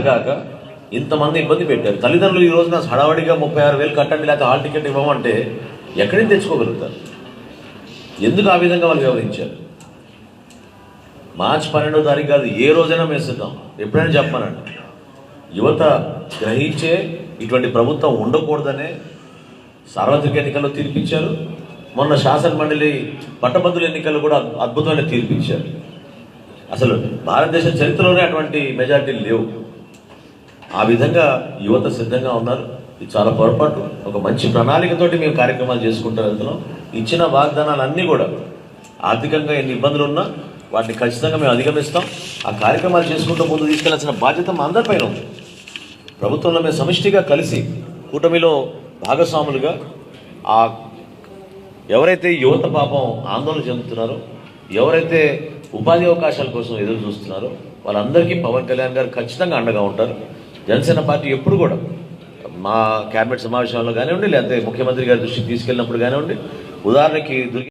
కాక ఇంతమంది ఇబ్బంది పెట్టారు. తల్లిదండ్రులు ఈ రోజున హడావడిగా 36,000 కట్టండి లేకపోతే హాల్ టికెట్ ఇవ్వమంటే ఎక్కడి నుంచి తెచ్చుకోగలుగుతారు? ఎందుకు ఆ విధంగా వాళ్ళు వివరించారు? మార్చి 12వ తారీఖు కాదు, ఏ రోజైనా మేము సిద్ధం. ఎప్పుడైనా చెప్పానండి, యువత గ్రహించే ఇటువంటి ప్రభుత్వం ఉండకూడదనే సార్వత్రిక ఎన్నికల్లో తీర్పిచ్చారు. మొన్న శాసన మండలి పట్టభద్రుల ఎన్నికల్లో కూడా అద్భుతమైన తీర్పిచ్చారు. అసలు భారతదేశ చరిత్రలోనే అటువంటి మెజారిటీలు లేవు. ఆ విధంగా యువత సిద్ధంగా ఉన్నారు. ఇది చాలా పొరపాటు. ఒక మంచి ప్రణాళికతోటి మేము కార్యక్రమాలు చేసుకుంటూ వెళ్తున్నాం. ఇచ్చిన వాగ్దానాలన్నీ కూడా ఆర్థికంగా ఎన్ని ఇబ్బందులు ఉన్నా వాటిని ఖచ్చితంగా మేము అధిగమిస్తాం. ఆ కార్యక్రమాలు చేసుకుంటూ ముందు తీసుకెళ్లాల్సిన బాధ్యత మా అందరిపైన ఉంది. ప్రభుత్వంలో మేము సమిష్టిగా కలిసి కూటమిలో భాగస్వాములుగా ఎవరైతే యువత పాపం ఆందోళన చెందుతున్నారో, ఎవరైతే ఉపాధి అవకాశాల కోసం ఎదురు చూస్తున్నారో వాళ్ళందరికీ పవన్ కళ్యాణ్ గారు ఖచ్చితంగా అండగా ఉంటారు. జనసేన పార్టీ ఎప్పుడు కూడా మా క్యాబినెట్ సమావేశంలో కానివ్వండి, లేకపోతే ముఖ్యమంత్రి గారి దృష్టికి తీసుకెళ్ళినప్పుడు కానివ్వండి, ఉదాహరణకి